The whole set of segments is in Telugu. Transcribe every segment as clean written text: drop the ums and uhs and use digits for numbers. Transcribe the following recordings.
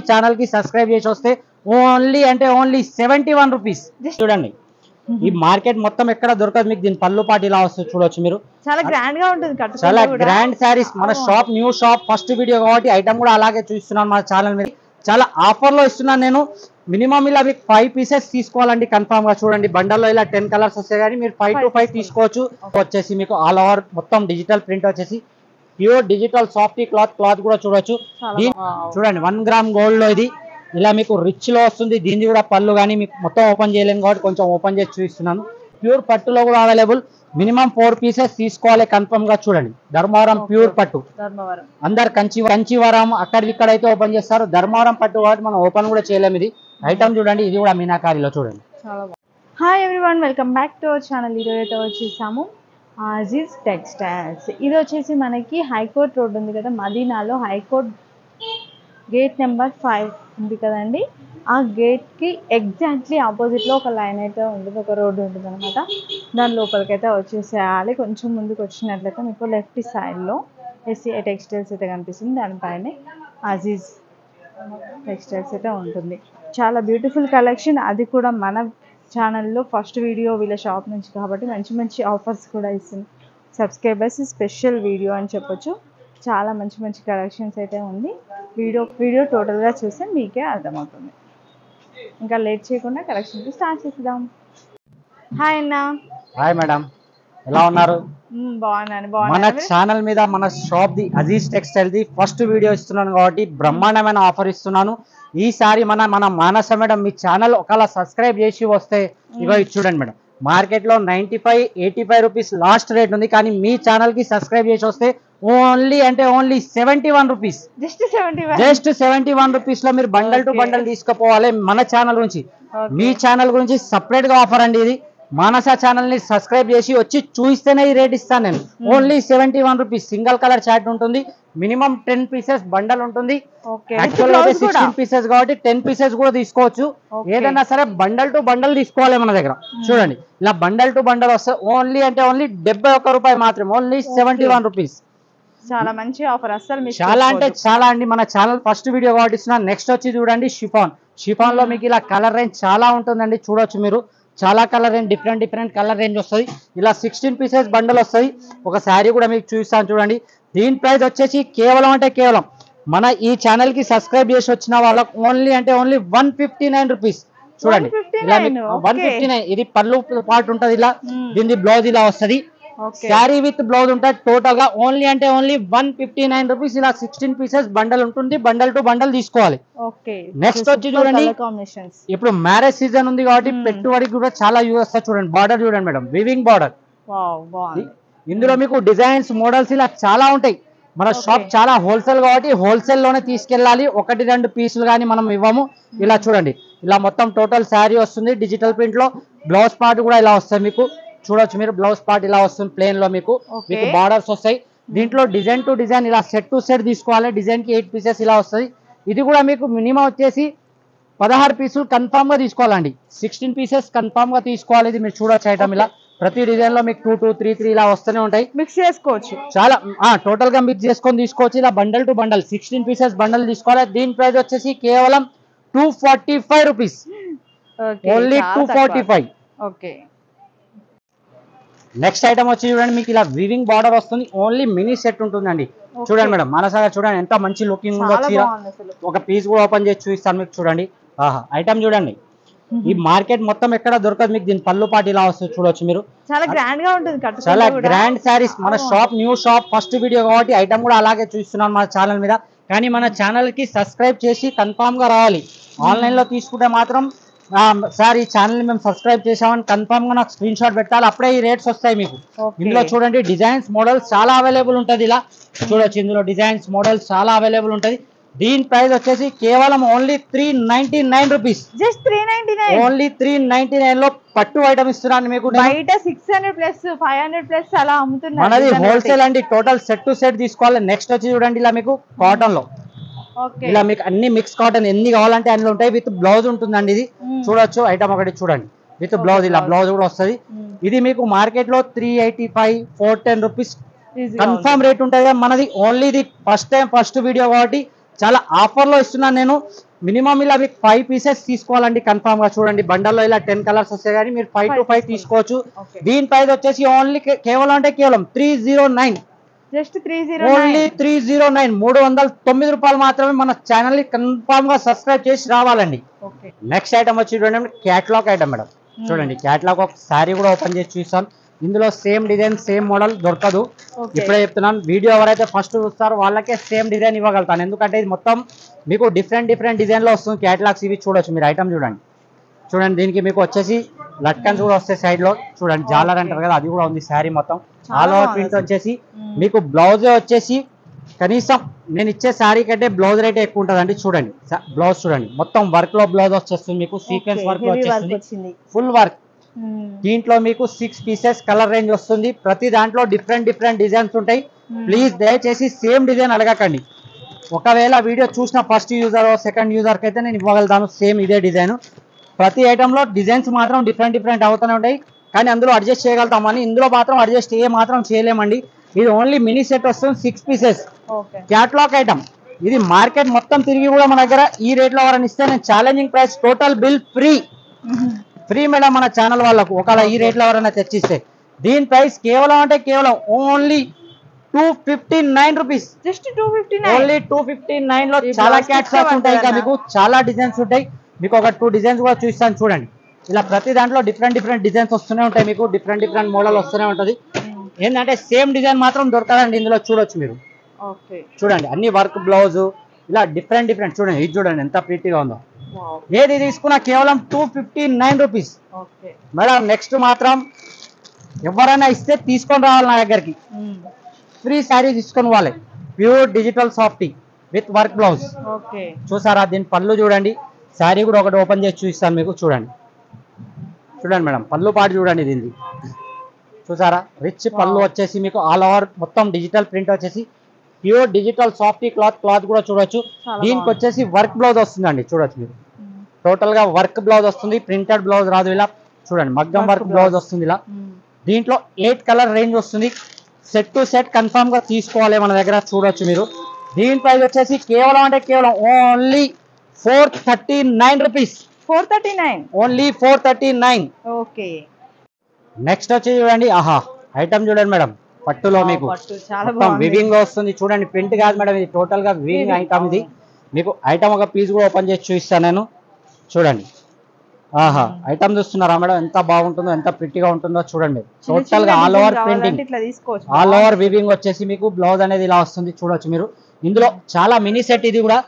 ఛానల్ కి సబ్స్క్రైబ్ చేసి వస్తే ఓన్లీ అంటే ఓన్లీ 71 రూపీస్. చూడండి ఈ మార్కెట్ మొత్తం ఎక్కడ దొరకదు మీకు. దీని పళ్ళు పాటు ఇలా వస్తుంది చూడొచ్చు మీరు. చాలా గ్రాండ్ గా ఉంటుంది, చాలా గ్రాండ్ శారీస్. మన shop new shop first video కాబట్టి ఐటమ్ కూడా అలాగే చూస్తున్నాను మన ఛానల్ మీద. చాలా ఆఫర్ లో ఇస్తున్నాను నేను. మినిమం ఇలా మీకు 5 పీసెస్ తీసుకోవాలండి కన్ఫర్మ్ గా. చూడండి బండల్లో ఇలా 10 కలర్స్ వస్తాయి కానీ మీరు 5 to 5 తీసుకోవచ్చు. వచ్చేసి మీకు ఆల్ ఓవర్ మొత్తం డిజిటల్ ప్రింట్ వచ్చేసి ప్యూర్ డిజిటల్ సాఫ్టీ క్లాత్ కూడా చూడొచ్చు. చూడండి 1 గ్రామ్ గోల్డ్ లో ఇది ఇలా మీకు రిచ్ లో వస్తుంది. దీన్ని కూడా పళ్ళు కానీ మీకు మొత్తం ఓపెన్ చేయలేము కాబట్టి కొంచెం ఓపెన్ చేసి చూపిస్తున్నాను. ప్యూర్ పట్టులో కూడా అవైలబుల్. మినిమం 4 పీసెస్ తీసుకోవాలి కన్ఫర్మ్ గా. చూడండి ధర్మవరం ప్యూర్ పట్టు. అందరు కంచివరం అక్కడ అయితే ఓపెన్ చేస్తారు. ధర్మవరం పట్టు కాబట్టి మనం ఓపెన్ కూడా చేయలేము. ఇది ఐటమ్ చూడండి, ఇది కూడా మీనాకారిలో చూడండి. Hi everyone, welcome back to our channel. ఈరోజు అయితే వచ్చేసాము అజీజ్ టెక్స్టైల్స్. ఇది వచ్చేసి మనకి హైకోర్ట్ రోడ్ ఉంది కదా, మదీనాలో హైకోర్ట్ గేట్ నెంబర్ 5 ఉంది కదండి. ఆ గేట్కి ఎగ్జాక్ట్లీ ఆపోజిట్లో ఒక లైన్ అయితే ఉంటుంది, ఒక రోడ్డు ఉంటుంది అనమాట. దాని లోపలికైతే వచ్చేసేయాలి. కొంచెం ముందుకు వచ్చినట్లయితే మీకు లెఫ్ట్ సైడ్లో ఎస్సీఐ టెక్స్టైల్స్ అయితే కనిపిస్తుంది. దానిపైనే అజీజ్ టెక్స్టైల్స్ అయితే ఉంటుంది. చాలా బ్యూటిఫుల్ కలెక్షన్, అది కూడా మన ఛానల్లో ఫస్ట్ వీడియో వీళ్ళ షాప్ నుంచి కాబట్టి మంచి మంచి ఆఫర్స్ కూడా ఇస్తుంది. సబ్స్క్రైబర్స్ స్పెషల్ వీడియో అని చెప్పొచ్చు. చాలా మంచి మంచి కలెక్షన్స్ అయితే ఉంది. వీడియో టోటల్గా చూస్తే మీకే అర్థమవుతుంది. ఇంకా లేట్ చేయకుండా కలెక్షన్కి స్టార్ట్ చేద్దాం. హాయ్ అన్న. హాయ్ మేడం, ఎలా ఉన్నారు? బాగున్నాను. మన ఛానల్ మీద మన shop the Aziz textile the first video ఇస్తున్నాను కాబట్టి బ్రహ్మాండమైన ఆఫర్ ఇస్తున్నాను. ఈసారి మన మానస మేడం మీ ఛానల్ ఒకవేళ సబ్స్క్రైబ్ చేసి వస్తే ఇగో ఇది చూడండి మేడం. మార్కెట్ లో 95-85 రూపీస్ లాస్ట్ రేట్ ఉంది కానీ మీ ఛానల్ కి సబ్స్క్రైబ్ చేసి వస్తే ఓన్లీ అంటే ఓన్లీ 71 రూపీస్. జస్ట్ 71 రూపీస్ లో మీరు బండల్ టు బండల్ తీసుకుపోవాలి మన ఛానల్ నుంచి. మీ ఛానల్ గురించి సపరేట్ గా ఆఫర్ అండి ఇది. మానస ఛానల్ ని సబ్స్క్రైబ్ చేసి వచ్చి చూస్తేనే ఈ రేట్ ఇస్తాను నేను. Only 71 rupees. Single colour chart ఉంటుంది. మినిమం 10 పీసెస్ బండల్ ఉంటుంది. యాక్చువల్ గా 16 పీసెస్ కాబట్టి 10 పీసెస్ కూడా తీసుకోవచ్చు. ఏదైనా సరే బండల్ టు బండల్ తీసుకోవాలి మన దగ్గర. చూడండి ఇలా బండల్ టు బండల్ వస్తే ఓన్లీ అంటే ఓన్లీ 71 రూపాయలు మాత్రమే. Only 71 rupees. చాలా మంచి ఆఫర్, అసలు చాలా అంటే చాలా అండి. మన ఛానల్ ఫస్ట్ వీడియో కాబట్టి ఇస్తున్నాను. నెక్స్ట్ వచ్చి చూడండి షిఫాన్ లో మీకు ఇలా కలర్ రేంజ్ చాలా ఉంటుందండి. చూడొచ్చు మీరు. చాలా colour range, different colour range వస్తుంది. ఇలా 16 పీసెస్ బండల్ వస్తుంది. ఒక శారీ కూడా మీకు చూపిస్తాను చూడండి. దీని ప్రైస్ వచ్చేసి కేవలం మన ఈ ఛానల్ కి సబ్స్క్రైబ్ చేసి వచ్చిన వాళ్ళకి ఓన్లీ అంటే ఓన్లీ 159 రూపీస్. చూడండి ఇలా 159. ఇది పళ్ళు పాటు ఉంటుంది. ఇలా దీని బ్లౌజ్ ఇలా వస్తుంది. శారీ విత్ బ్లౌజ్ ఉంటుంది. టోటల్ గా ఓన్లీ అంటే ఓన్లీ 159 రూపీస్. ఇలా 16 పీసెస్ బండల్ ఉంటుంది. బండల్ టు బండల్ తీసుకోవాలి. నెక్స్ట్ వచ్చి చూడండి, ఇప్పుడు మ్యారేజ్ సీజన్ ఉంది కాబట్టి పెట్టుబడికి కూడా చాలా యూజ్ వస్తుంది. చూడండి బార్డర్ చూడండి మేడం, వివింగ్ బార్డర్. ఇందులో మీకు డిజైన్స్ మోడల్స్ ఇలా చాలా ఉంటాయి. మన షాప్ చాలా హోల్సేల్ కాబట్టి హోల్సేల్ లోనే తీసుకెళ్ళాలి. 1-2 పీసులు కానీ మనం ఇవ్వము. ఇలా చూడండి, ఇలా మొత్తం టోటల్ శారీ వస్తుంది డిజిటల్ ప్రింట్ లో. బ్లౌజ్ పార్ట్ కూడా ఇలా వస్తుంది మీకు. చూడొచ్చు మీరు, బ్లౌజ్ పార్ట్ ఇలా వస్తుంది ప్లేన్ లో. మీకు బార్డర్స్ వస్తాయి. దీంట్లో డిజైన్ టు డిజైన్ ఇలా సెట్ టు సెట్ తీసుకోవాలి. డిజైన్ కి 8 పీసెస్ ఇలా వస్తుంది. ఇది కూడా మీకు మినిమం వచ్చేసి 16 పీసులు కన్ఫామ్ గా తీసుకోవాలండి. 16 పీసెస్ కన్ఫామ్ గా తీసుకోవాలి. ఇది మీరు చూడొచ్చు ఐటమ్ ఇలా. ప్రతి డిజైన్ లో మీకు 2, 2, 3 ఇలా వస్తూనే ఉంటాయి. మిక్స్ చేసుకోవచ్చు. చాలా టోటల్ గా మిక్స్ చేసుకొని తీసుకోవచ్చు. ఇలా bundle to bundle 16 pieces bundle తీసుకోవాలి. దీని ప్రైస్ వచ్చేసి కేవలం 245 రూపీస్. ఓన్లీ 245. నెక్స్ట్ ఐటమ్ వచ్చి చూడండి, మీకు ఇలా వీవింగ్ బార్డర్ వస్తుంది. ఓన్లీ మినీ సెట్ ఉంటుందండి. చూడండి మేడం, మనసాగా చూడండి ఎంత మంచి లుకింగ్ ఉందో చీర. ఒక పీస్ కూడా ఓపెన్ చేసి చూపిస్తాను మీకు. చూడండి ఐటమ్ చూడండి. ఈ మార్కెట్ మొత్తం ఎక్కడ దొరకదు మీకు. దీని పళ్ళు పాటు ఇలా వస్తుంది చూడొచ్చు మీరు. చాలా గ్రాండ్ గా ఉంటుంది, చాలా గ్రాండ్ శారీస్. మన shop new shop first video కాబట్టి ఐటమ్ కూడా అలాగే చూస్తున్నాను మన ఛానల్ మీద. కానీ మన ఛానల్ కి సబ్స్క్రైబ్ చేసి కన్ఫామ్ గా రావాలి. ఆన్లైన్ లో తీసుకుంటే మాత్రం సార్ ఈ ఛానల్ ని మేము సబ్స్క్రైబ్ చేసామని కన్ఫామ్ గా నాకు స్క్రీన్ షాట్ పెట్టాలి. అప్పుడే ఈ రేట్స్ వస్తాయి మీకు. ఇందులో చూడండి డిజైన్స్ మోడల్స్ చాలా అవైలబుల్ ఉంటుంది. ఇలా చూడొచ్చు, ఇందులో డిజైన్స్ మోడల్స్ చాలా అవైలబుల్ ఉంటుంది. దీని ప్రైస్ వచ్చేసి కేవలం ఓన్లీ 399 రూపీస్. జస్ట్ 399. ఓన్లీ 399 లో పట్టు ఐటమ్ ఇస్తున్నాను మీకు. బయట 600+ 500+ అలా అమ్ముతున్నారు. మనది హోల్సేల్ అండి. టోటల్ సెట్ టు సెట్ తీసుకోవాలి. నెక్స్ట్ వచ్చి చూడండి, ఇలా మీకు కాటన్ లో ఇలా మీకు అన్ని మిక్స్ కాటన్ ఎన్ని కావాలంటే అన్ని ఉంటాయి. విత్ బ్లౌజ్ ఉంటుందండి. ఇది చూడొచ్చు ఐటమ్ ఒకటి చూడండి విత్ బ్లౌజ్. ఇలా బ్లౌజ్ కూడా వస్తుంది. ఇది మీకు మార్కెట్ లో 385, 410 రూపీస్ కన్ఫర్మ్ రేట్ ఉంటుంది. మనది ఓన్లీ ఇది ఫస్ట్ టైం ఫస్ట్ వీడియో కాబట్టి చాలా ఆఫర్ లో ఇస్తున్నాను నేను. మినిమం ఇలా మీకు 5 పీసెస్ తీసుకోవాలండి కన్ఫామ్ గా. చూడండి బండల్లో ఇలా 10 కలర్స్ వస్తాయి కానీ మీరు 5 to 5 తీసుకోవచ్చు. దీని ప్రైస్ వచ్చేసి ఓన్లీ కేవలం అంటే కేవలం 309, జస్ట్ 309, ఓన్లీ 309, 309 రూపాయలు మాత్రమే. మన ఛానల్ ని కన్ఫామ్ గా సబ్స్క్రైబ్ చేసి రావాలండి. నెక్స్ట్ ఐటమ్ వచ్చి చూడండి క్యాట్లాగ్ ఐటమ్ మేడం. చూడండి క్యాట్లాగ్ ఒక శారీ కూడా ఓపెన్ చేసి చూస్తాను. ఇందులో సేమ్ డిజైన్ సేమ్ మోడల్ దొరకదు. ఇప్పుడే చెప్తున్నాను, వీడియో ఎవరైతే ఫస్ట్ చూస్తారో వాళ్ళకే సేమ్ డిజైన్ ఇవ్వగలుగుతాను. ఎందుకంటే ఇది మొత్తం మీకు డిఫరెంట్ డిజైన్ లో వస్తుంది క్యాటలాగ్స్. ఇవి చూడొచ్చు మీరు, ఐటమ్ చూడండి. చూడండి దీనికి మీకు వచ్చేసి లట్కన్స్ కూడా వస్తాయి సైడ్ లో. చూడండి జాలర్ అంటారు కదా, అది కూడా ఉంది. శారీ మొత్తం ఆల్ ఓవర్ ప్రింట్ వచ్చేసి మీకు బ్లౌజ్ వచ్చేసి కనీసం నేను ఇచ్చే శారీ కంటే బ్లౌజ్ రేట్ ఎక్కువ ఉంటుందండి. చూడండి బ్లౌజ్ చూడండి, మొత్తం వర్క్ లో బ్లౌజ్ వచ్చేస్తుంది మీకు. సీక్వెన్స్ వర్క్ వచ్చేస్తుంది, ఫుల్ వర్క్. దీంట్లో మీకు 6 పీసెస్ కలర్ రేంజ్ వస్తుంది. ప్రతి దాంట్లో డిఫరెంట్ డిజైన్స్ ఉంటాయి. ప్లీజ్ దయచేసి సేమ్ డిజైన్ అడగకండి. ఒకవేళ వీడియో చూసిన ఫస్ట్ యూజర్ సెకండ్ యూజర్ కి అయితే నేను ఇవ్వగలుగుతాను సేమ్ ఇదే డిజైన్. ప్రతి ఐటమ్ లో డిజైన్స్ మాత్రం డిఫరెంట్ అవుతూనే ఉంటాయి, కానీ అందులో అడ్జస్ట్ చేయగలుగుతామని. ఇందులో మాత్రం అడ్జస్ట్ మాత్రం చేయలేమండి. ఇది ఓన్లీ మినీ సెట్ వస్తుంది, 6 పీసెస్ క్యాట్లాగ్ ఐటమ్. ఇది మార్కెట్ మొత్తం తిరిగి కూడా మన దగ్గర ఈ రేట్ లో ఎవరైనా ఇస్తే నేను challenging price, total bill free madam మన ఛానల్ వాళ్ళకు. ఒకవేళ ఈ రేట్ లో ఎవరైనా తెచ్చిస్తే దీని ప్రైస్ కేవలం అంటే కేవలం ఓన్లీ 259 రూపీస్. జస్ట్ 259, ఓన్లీ 259 లో చాలా క్యాట్లాగ్స్ ఉంటాయి. ఇంకా మీకు చాలా డిజైన్స్ ఉంటాయి. మీకు ఒక 2 డిజైన్స్ కూడా చూస్తాను చూడండి. ఇలా ప్రతి దాంట్లో డిఫరెంట్ డిజైన్స్ వస్తూనే ఉంటాయి. మీకు డిఫరెంట్ మోడల్ వస్తూనే ఉంటది. ఏంటంటే సేమ్ డిజైన్ మాత్రం దొరకదండి ఇందులో. చూడొచ్చు మీరు, చూడండి అన్ని వర్క్ బ్లౌజ్ ఇలా డిఫరెంట్ చూడండి. ఇది చూడండి ఎంత ప్రీతిగా ఉందో. ఏది తీసుకున్నా కేవలం 259 రూపీస్ మేడం. నెక్స్ట్ మాత్రం ఎవరైనా ఇస్తే తీసుకొని రావాలి నా దగ్గరికి. ఫ్రీ శారీ తీసుకొని వాళ్ళే, pure digital softy with work blouse. చూసారా దీని పళ్ళు చూడండి. శారీ కూడా ఒకటి ఓపెన్ చేసి చూపిస్తాను మీకు. చూడండి మేడం పళ్ళు పాటు చూడండి దీనికి. చూసారా రిచ్ పళ్ళు వచ్చేసి మీకు ఆల్ ఓవర్ మొత్తం డిజిటల్ ప్రింట్ వచ్చేసి ప్యూర్ డిజిటల్ సాఫ్టీ క్లాత్ కూడా చూడొచ్చు. దీనికి వచ్చేసి వర్క్ బ్లౌజ్ వస్తుందండి. చూడొచ్చు మీరు, టోటల్ గా వర్క్ బ్లౌజ్ వస్తుంది, ప్రింటెడ్ బ్లౌజ్ రాదు. ఇలా చూడండి మగ్గం వర్క్ బ్లౌజ్ వస్తుంది ఇలా. దీంట్లో 8 కలర్ రేంజ్ వస్తుంది. సెట్ టు సెట్ కన్ఫామ్ గా తీసుకోవాలి మన దగ్గర. చూడొచ్చు మీరు. దీని ప్రైస్ వచ్చేసి కేవలం అంటే కేవలం only 439 rupees. 439, only 439. Okay. Next వచ్చి చూడండి, ఆహా ఐటమ్ చూడండి మేడం. పట్టులో మీకు వివింగ్ లో వస్తుంది. చూడండి ప్రింట్ కాదు మేడం, ఇది టోటల్ గా వివింగ్ ఐటమ్. ఇది మీకు ఐటమ్ ఒక పీస్ కూడా ఓపెన్ చేసి చూపిస్తాను నేను. చూడండి ఆహా ఐటమ్ చూస్తున్నారా మేడం, ఎంత బాగుంటుందో, ఎంత ప్రిట్టిగా ఉంటుందో చూడండి. టోటల్ గా all over printing, all over weaving వచ్చేసి మీకు బ్లౌజ్ అనేది ఇలా వస్తుంది. చూడొచ్చు మీరు. ఇందులో చాలా మినీ సెట్. ఇది కూడా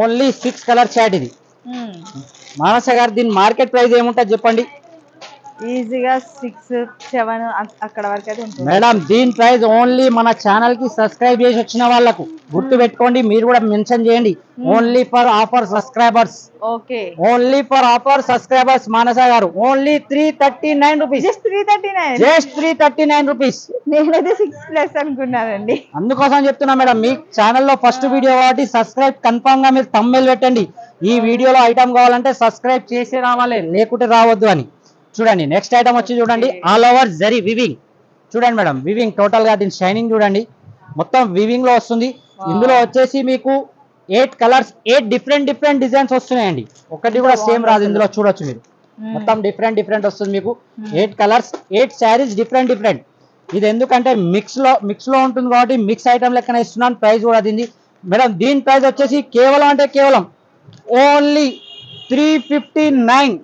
ఓన్లీ 6 కలర్ చాట్. ఇది మానస గారు దీని మార్కెట్ ప్రైస్ ఏముంటుంది చెప్పండి? ఈజీగా 6, 7 అక్కడ వరకు అయితే ఉంటుంది మేడం. దీని ప్రైస్ ఓన్లీ మన ఛానల్ కి సబ్స్క్రైబ్ చేసి వచ్చిన వాళ్ళకు గుర్తు పెట్టుకోండి. మీరు కూడా మెన్షన్ చేయండి, only for offer subscribers. Okay, only for offer subscribers Manasa గారు. Only 339 rupees. Just 339, just 339 rupees. నేనైతే 6+ అనుకున్నానండి. అందుకోసం చెప్తున్నా మేడం, మీ ఛానల్లో ఫస్ట్ వీడియో కాబట్టి సబ్స్క్రైబ్ కన్ఫామ్ గా మీరు థంబ్నెయిల్ పెట్టండి. ఈ వీడియోలో ఐటమ్ కావాలంటే సబ్స్క్రైబ్ చేసి రావాలి, లేకుంటే రావద్దు అని. చూడండి నెక్స్ట్ ఐటమ్ వచ్చి చూడండి, ఆల్ ఓవర్ జరీ వివింగ్. చూడండి మేడం వివింగ్ టోటల్ గా. దీని షైనింగ్ చూడండి, మొత్తం వివింగ్ లో వస్తుంది. ఇందులో వచ్చేసి మీకు 8 కలర్స్, 8 డిఫరెంట్ డిజైన్స్ వస్తున్నాయండి. ఒకటి కూడా సేమ్ రాదు ఇందులో. చూడొచ్చు మీరు, మొత్తం డిఫరెంట్ వస్తుంది మీకు. 8 కలర్స్, 8 శారీస్ డిఫరెంట్. ఇది ఎందుకంటే మిక్స్ లో ఉంటుంది కాబట్టి మిక్స్ ఐటమ్ లెక్కన ఇస్తున్నాను. ప్రైస్ కూడా దీన్ని మేడం. దీని ప్రైస్ వచ్చేసి కేవలం అంటే కేవలం ఓన్లీ 359.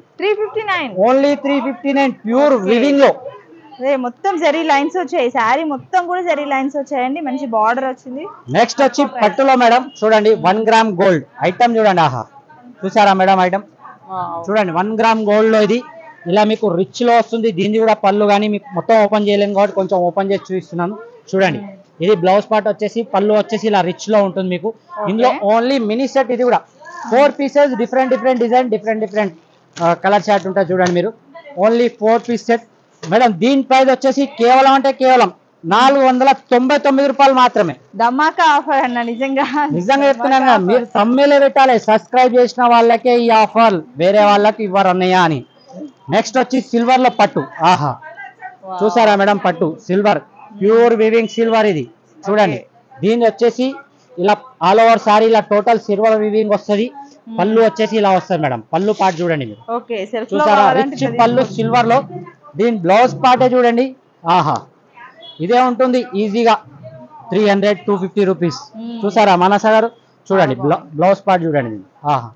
ఓన్లీ 359 ప్యూర్ వివింగ్ లో. మొత్తం జరీ లైన్స్ వచ్చాయి. శారీ మొత్తం కూడా జరీ లైన్స్ వచ్చాయండి. మంచి బార్డర్ వచ్చింది. నెక్స్ట్ వచ్చి పట్టులో మేడం. చూడండి 1 గ్రామ్ గోల్డ్ ఐటమ్ చూడండి. ఆహా చూసారా మేడం ఐటమ్ చూడండి. 1 గ్రామ్ గోల్డ్ లో ఇది ఇలా మీకు రిచ్ లో వస్తుంది. దీన్ని కూడా పళ్ళు కానీ మీకు మొత్తం ఓపెన్ చేయలేము కాబట్టి కొంచెం ఓపెన్ చేసి చూపిస్తున్నాను. చూడండి ఇది బ్లౌజ్ పార్ట్ వచ్చేసి, పళ్ళు వచ్చేసి ఇలా రిచ్ లో ఉంటుంది మీకు. ఇందులో ఓన్లీ మినీ సెట్. ఇది కూడా 4 pieces, different design, different colour chart ఉంటుంది. చూడండి మీరు, ఓన్లీ 4 పీస్ సెట్ మేడం. దీని ప్రైస్ వచ్చేసి కేవలం అంటే కేవలం 499 రూపాయలు మాత్రమే. ధమాకా ఆఫర్ అన్న. నిజంగా చెప్తున్నాను కదా, మీరు తమ్మిలే పెట్టాలి. సబ్స్క్రైబ్ చేసిన వాళ్ళకే ఈ ఆఫర్, వేరే వాళ్ళకి ఇవ్వరు అన్నయ్య అని. నెక్స్ట్ వచ్చి సిల్వర్ లో పట్టు. ఆహా చూసారా మేడం, పట్టు సిల్వర్, ప్యూర్ వివింగ్ సిల్వర్. ఇది చూడండి. దీని వచ్చేసి ఇలా ఆల్ ఓవర్ సారీ ఇలా టోటల్ సిల్వర్ వివింగ్ వస్తుంది. పళ్ళు వచ్చేసి ఇలా వస్తుంది మేడం. పళ్ళు పార్ట్ చూడండి మీరు, ఓకే సెల్ఫ్ లో చూసారా కావాలంటే రిచ్ ఇట్లా పళ్ళు తీసుకోవచ్చు. సిల్వర్ లో. దీని బ్లౌజ్ పార్టే చూడండి, ఆహా ఇదే ఉంటుంది ఈజీగా 300-250 రూపీస్. చూసారా మనస గారు, చూడండి బ్లౌజ్ పార్ట్ చూడండి ఇది. ఆహా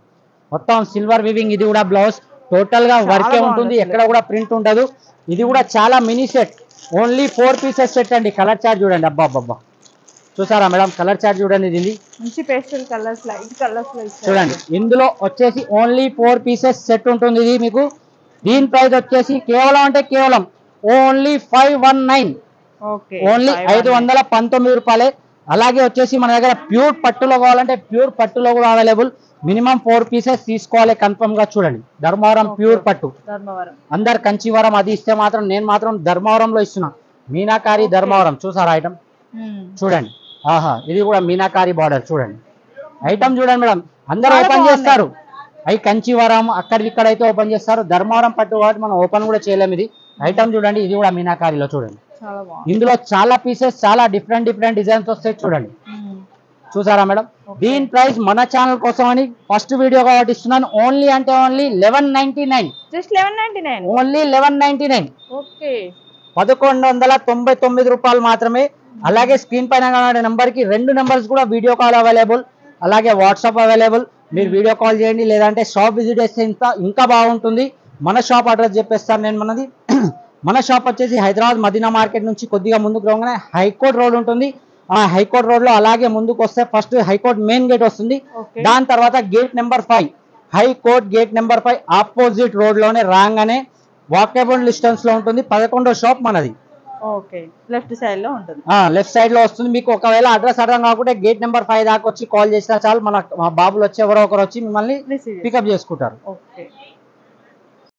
మొత్తం సిల్వర్ వివింగ్. ఇది కూడా బ్లౌజ్ టోటల్ గా చాలా వర్కే బాగుంది ఉంటుంది, అసలు. ఎక్కడ కూడా ప్రింట్ ఉండదు. ఇది కూడా చాలా mini set, only 4 pieces set అండి. కలర్ చార్ట్ చూడండి, అబ్బా అబ్బా చూసారా మేడం కలర్ చార్ట్ చూడండి. ఇది మంచి పేస్టల్ కలర్స్ లైట్ కలర్స్ లో ఇస్తారు. చూడండి, ఇందులో వచ్చేసి ఓన్లీ 4 పీసెస్ సెట్ ఉంటుంది ఇది మీకు. దీని ప్రైస్ వచ్చేసి కేవలం అంటే కేవలం ఓన్లీ 519, ఓకే ఓన్లీ 519 రూపాయలే. అలాగే వచ్చేసి మన దగ్గర ప్యూర్ పట్టులో కావాలంటే ప్యూర్ పట్టులో కూడా అవైలబుల్. మినిమం 4 పీసెస్ తీసుకోవాలి కన్ఫర్మ్ గా. చూడండి ధర్మవరం ప్యూర్ పట్టు, ధర్మవరం. అందరు కంచివరం అది ఇస్తే మాత్రం నేను మాత్రం ధర్మవరంలో ఇస్తున్నా. మీనాకారి ధర్మవరం చూసారా ఐటమ్ చూడండి. ఆహా ఇది కూడా మీనాకారి బార్డర్ చూడండి. ఐటమ్ చూడండి మేడం, అందరు చాలా ఓపెన్ బాగున్నాయి. చేస్తారు. అవి కంచివరం అక్కడ ఇక్కడ అయితే ఓపెన్ చేస్తారు, ధర్మవరం పట్టు కాబట్టి మనం ఓపెన్ కూడా చేయలేము. ఇది ఐటమ్ చూడండి, ఇది కూడా మీనాకారిలో చూడండి. చాలా బాగుంది. ఇందులో చాలా పీసెస్, చాలా డిఫరెంట్ డిఫరెంట్ డిజైన్స్ వస్తాయి చూడండి. చూసారా మేడం, దీని ప్రైస్ మన ఛానల్ కోసం అని ఫస్ట్ వీడియో కాబట్టి ఇస్తున్నాను. ఓన్లీ అంటే ఓన్లీ 1199, జస్ట్ 1199. ఓన్లీ 1199, ఓకే 1199 రూపాయలు మాత్రమే. అలాగే స్క్రీన్ పైన కనబడే నెంబర్ కి 2 నెంబర్స్ కూడా వీడియో కాల్ అవైలబుల్, అలాగే వాట్సాప్ అవైలబుల్. మీరు వీడియో కాల్ చేయండి, లేదంటే షాప్ విజిట్ చేస్తే ఇంకా బాగుంటుంది. మన షాప్ అడ్రస్ చెప్పేస్తాను నేను. మనది మన షాప్ వచ్చేసి హైదరాబాద్ మదీనా మార్కెట్ నుంచి కొద్దిగా ముందుకు రాగానే హైకోర్ట్ రోడ్ ఉంటుంది. ఆ హైకోర్ట్ రోడ్ లో అలాగే ముందుకు వస్తే ఫస్ట్ హైకోర్ట్ మెయిన్ గేట్ వస్తుంది. ఓకే దాని తర్వాత gate number 5, high court gate number 5 opposite road లోనే రాగానే వాకబుల్ డిస్టెన్స్ లో ఉంటుంది. 11వ షాప్ మనది. ఓకే లెఫ్ట్ సైడ్ లో ఉంటుంది. లెఫ్ట్ సైడ్ లో వస్తుంది. మీకు ఒకవేళ అడ్రస్ అర్థం కాకుంటే గేట్ నెంబర్ 5 దాకా వచ్చి కాల్ చేసినా చాలు, మా బాబులు వచ్చి ఎవరో ఒకరు వచ్చి మిమ్మల్ని రిసీవ్ పికప్ చేసుకుంటారు. ఓకే